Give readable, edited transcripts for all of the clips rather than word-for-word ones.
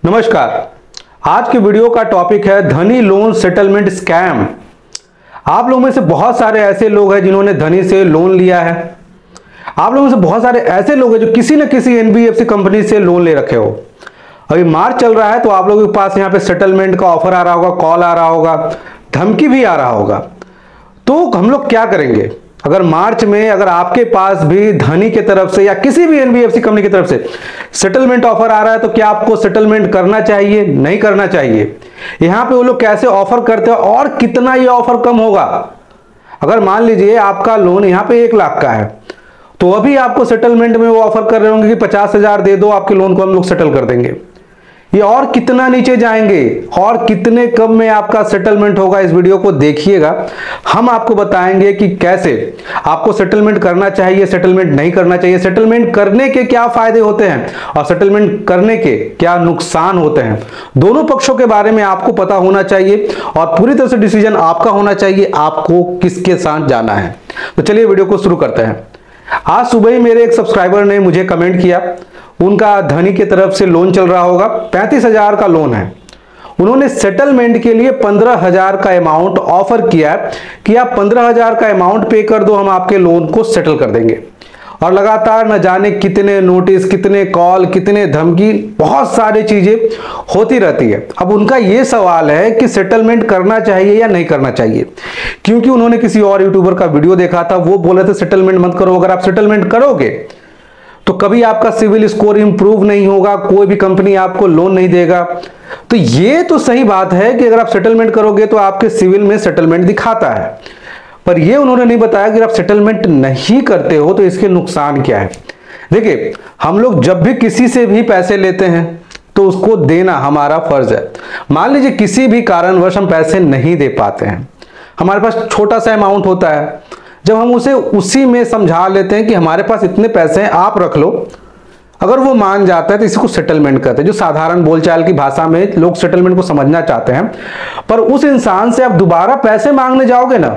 नमस्कार। आज के वीडियो का टॉपिक है धनी लोन सेटलमेंट स्कैम। आप लोगों में से बहुत सारे ऐसे लोग हैं जिन्होंने धनी से लोन लिया है। आप लोगों में से बहुत सारे ऐसे लोग हैं जो किसी न किसी एनबीएफसी कंपनी से लोन ले रखे हो। अभी मार्च चल रहा है तो आप लोगों के पास यहाँ पे सेटलमेंट का ऑफर आ रहा होगा, कॉल आ रहा होगा, धमकी भी आ रहा होगा। तो हम लोग क्या करेंगे अगर मार्च में अगर आपके पास भी धनी की तरफ से या किसी भी एनबीएफसी कंपनी की तरफ से सेटलमेंट ऑफर आ रहा है तो क्या आपको सेटलमेंट करना चाहिए, नहीं करना चाहिए? यहां पे वो लोग कैसे ऑफर करते हैं और कितना ये ऑफर कम होगा? अगर मान लीजिए आपका लोन यहां पे 1 लाख का है तो अभी आपको सेटलमेंट में वो ऑफर कर रहे होंगे कि 50,000 दे दो, आपके लोन को हम लोग सेटल कर देंगे। ये और कितना नीचे जाएंगे और कितने कम में आपका सेटलमेंट होगा, इस वीडियो को देखिएगा। हम आपको बताएंगे कि कैसे आपको सेटलमेंट करना चाहिए, सेटलमेंट नहीं करना चाहिए, सेटलमेंट करने के क्या फायदे होते हैं और सेटलमेंट करने के क्या नुकसान होते हैं। दोनों पक्षों के बारे में आपको पता होना चाहिए और पूरी तरह से डिसीजन आपका होना चाहिए, आपको किसके साथ जाना है। तो चलिए वीडियो को शुरू करते हैं। आज सुबह ही मेरे एक सब्सक्राइबर ने मुझे कमेंट किया, उनका धनी की तरफ से लोन चल रहा होगा, 35,000 का लोन है। उन्होंने सेटलमेंट के लिए 15,000 का अमाउंट ऑफर किया कि आप 15,000 का अमाउंट पे कर दो, हम आपके लोन को सेटल कर देंगे। और लगातार न जाने कितने नोटिस, कितने कॉल, कितने धमकी, बहुत सारी चीजें होती रहती है। अब उनका ये सवाल है कि सेटलमेंट करना चाहिए या नहीं करना चाहिए, क्योंकि उन्होंने किसी और यूट्यूबर का वीडियो देखा था, वो बोले थे सेटलमेंट मत करो, अगर आप सेटलमेंट करोगे तो कभी आपका सिविल स्कोर इंप्रूव नहीं होगा, कोई भी कंपनी आपको लोन नहीं देगा। तो ये तो सही बात है कि अगर आप सेटलमेंट करोगे तो आपके सिविल में सेटलमेंट दिखाता है, पर ये उन्होंने नहीं बताया कि आप सेटलमेंट नहीं करते हो तो इसके नुकसान क्या है। देखिए, हम लोग जब भी किसी से भी पैसे लेते हैं तो उसको देना हमारा फर्ज है। मान लीजिए किसी भी कारणवश हम पैसे नहीं दे पाते हैं, हमारे पास छोटा सा अमाउंट होता है, जब हम उसे उसी में समझा लेते हैं कि हमारे पास इतने पैसे हैं, आप रख लो, अगर वो मान जाता है तो इसी को सेटलमेंट कहते हैं। जो साधारण बोलचाल की भाषा में लोग सेटलमेंट को समझना चाहते हैं। पर उस इंसान से आप दोबारा पैसे मांगने जाओगे ना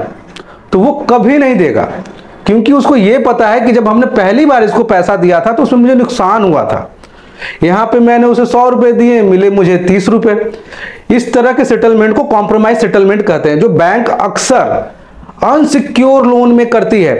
तो वो कभी नहीं देगा, क्योंकि उसको ये पता है कि जब हमने पहली बार इसको पैसा दिया था तो उसमें मुझे नुकसान हुआ था। यहां पे मैंने उसे 100 रुपए दिए, मिले मुझे 30 रुपए। इस तरह के सेटलमेंट को कॉम्प्रोमाइज सेटलमेंट कहते हैं, जो बैंक अक्सर अनसिक्योर लोन में करती है,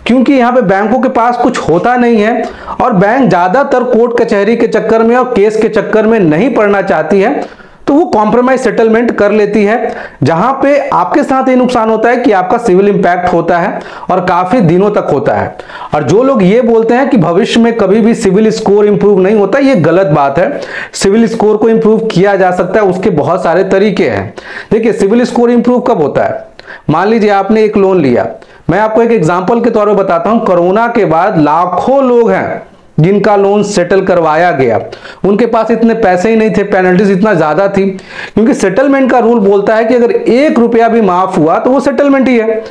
क्योंकि यहां पे बैंकों के पास कुछ होता नहीं है और बैंक ज्यादातर कोर्ट कचहरी के चक्कर में और केस के चक्कर में नहीं पड़ना चाहती है, तो वो कॉम्प्रोमाइज सेटलमेंट कर लेती है, जहां पे आपके साथ ये नुकसान होता है कि आपका सिविल इंपैक्ट होता है और काफी दिनों तक होता है। और जो लोग ये बोलते हैं कि भविष्य में कभी भी सिविल स्कोर इंप्रूव नहीं होता, ये गलत बात है। सिविल स्कोर को इंप्रूव किया जा सकता है, उसके बहुत सारे तरीके हैं। देखिए, सिविल स्कोर इंप्रूव कब होता है? मान लीजिए आपने एक लोन लिया, मैं आपको एक एग्जांपल के तौर पर बताता हूं। कोरोना के बाद लाखों लोग हैं जिनका लोन सेटल करवाया गया, उनके पास इतने पैसे ही नहीं थे, पेनल्टीज इतना ज्यादा थी, क्योंकि सेटलमेंट का रूल बोलता है कि अगर 1 रुपया भी माफ हुआ तो वो सेटलमेंट ही है।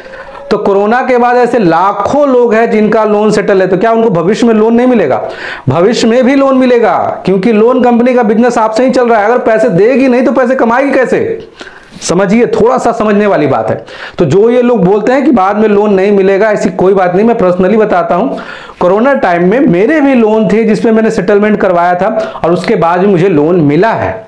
तो कोरोना के बाद ऐसे लाखों लोग हैं जिनका लोन सेटल है, तो क्या उनको भविष्य में लोन नहीं मिलेगा? भविष्य में भी लोन मिलेगा, क्योंकि लोन कंपनी का बिजनेस आपसे ही चल रहा है। अगर पैसे देगी नहीं तो पैसे कमाएगी कैसे? समझिए, थोड़ा सा समझने वाली बात है। तो जो ये लोग बोलते हैं कि बाद में लोन नहीं मिलेगा, ऐसी कोई बात नहीं। मैं पर्सनली बताता हूं, कोरोना टाइम में मेरे भी लोन थे जिसमें मैंने सेटलमेंट करवाया था और उसके बाद भी मुझे लोन मिला है।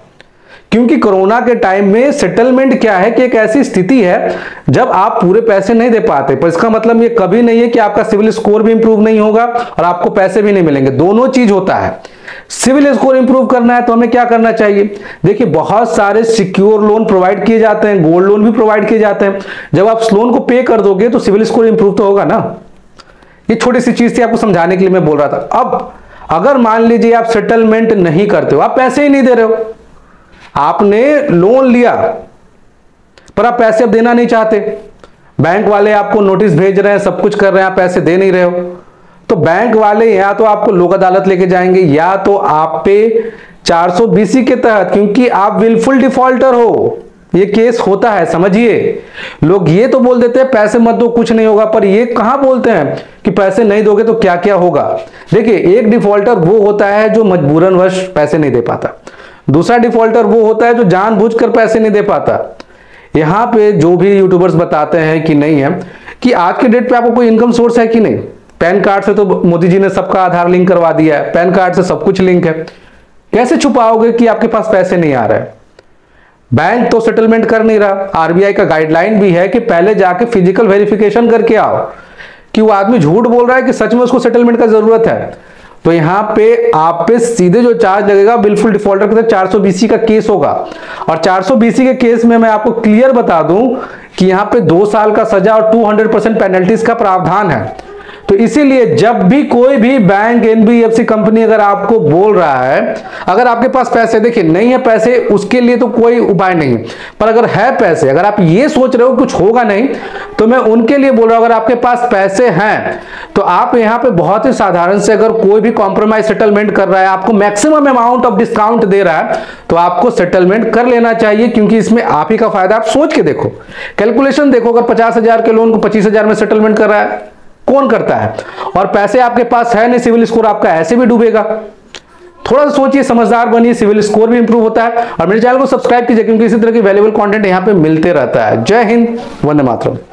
क्योंकि कोरोना के टाइम में सेटलमेंट क्या है कि एक ऐसी स्थिति है जब आप पूरे पैसे नहीं दे पाते, पर इसका मतलब ये कभी नहीं है कि आपका सिविल स्कोर भी इंप्रूव नहीं होगा और आपको पैसे भी नहीं मिलेंगे। दोनों चीज होता है। सिविल स्कोर इंप्रूव करना है तो हमें क्या करना चाहिए? देखिए, बहुत सारे सिक्योर लोन प्रोवाइड किए जाते हैं, गोल्ड लोन भी प्रोवाइड किए जाते हैं। जब आप लोन को पे कर दोगे तो सिविल स्कोर इंप्रूव तो होगा ना। ये छोटी सी चीज थी, आपको समझाने के लिए मैं बोल रहा था। अब अगर मान लीजिए आप सेटलमेंट नहीं करते हो, आप पैसे ही नहीं दे रहे हो, आपने लोन लिया पर आप पैसे अब देना नहीं चाहते, बैंक वाले आपको नोटिस भेज रहे हैं, सब कुछ कर रहे हैं, आप पैसे दे नहीं रहे हो, तो बैंक वाले या तो आपको लोक अदालत लेके जाएंगे या तो आप पे 420 के तहत, क्योंकि आप विलफुल डिफॉल्टर हो, ये केस होता है। समझिए, लोग ये तो बोल देते हैं पैसे मत दो कुछ नहीं होगा, पर ये कहां बोलते हैं कि पैसे नहीं दोगे तो क्या क्या होगा। देखिए, एक डिफॉल्टर वो होता है जो मजबूरनवश पैसे नहीं दे पाता, दूसरा डिफॉल्टर वो होता है जो जानबूझकर पैसे नहीं दे पाता। यहां पे जो भी यूट्यूबर्स बताते हैं कि नहीं है, कि आज के डेट पे आपको कोई इनकम सोर्स है कि नहीं, पैन कार्ड से तो मोदी जी ने सबका आधार लिंक करवा दिया है, पैन कार्ड से सब कुछ लिंक है, कैसे छुपाओगे कि आपके पास पैसे नहीं आ रहे? बैंक तो सेटलमेंट कर नहीं रहा। आरबीआई का गाइडलाइन भी है कि पहले जाके फिजिकल वेरिफिकेशन करके आओ कि वो आदमी झूठ बोल रहा है कि सच में उसको सेटलमेंट का जरूरत है। तो यहां पे आप पे सीधे जो चार्ज लगेगा बिल्कुल डिफॉल्टर के साथ 420 का केस होगा। और 420 के केस में मैं आपको क्लियर बता दूं कि यहां पे 2 साल का सजा और 200% पेनल्टीज का प्रावधान है। तो इसीलिए जब भी कोई भी बैंक, एनबीएफसी कंपनी अगर आपको बोल रहा है, अगर आपके पास पैसे, देखिए नहीं है पैसे, उसके लिए तो कोई उपाय नहीं है, पर अगर है पैसे, अगर आप ये सोच रहे हो कुछ होगा नहीं, तो मैं उनके लिए बोल रहा हूं, अगर आपके पास पैसे हैं तो आप यहां पे बहुत ही साधारण से, अगर कोई भी कॉम्प्रोमाइज सेटलमेंट कर रहा है, आपको मैक्सिमम अमाउंट ऑफ डिस्काउंट दे रहा है, तो आपको सेटलमेंट कर लेना चाहिए, क्योंकि इसमें आप ही का फायदा। आप सोच के देखो, कैलकुलेशन देखो, अगर 50,000 के लोन को 25,000 में सेटलमेंट कर रहा है, कौन करता है? और पैसे आपके पास है नहीं, सिविल स्कोर आपका ऐसे भी डूबेगा। थोड़ा सा सोचिए, समझदार बनिए, सिविल स्कोर भी इंप्रूव होता है। और मेरे चैनल को सब्सक्राइब कीजिए, क्योंकि इसी तरह की वैल्यूएबल कंटेंट यहां पे मिलते रहता है। जय हिंद, वंदे मातरम।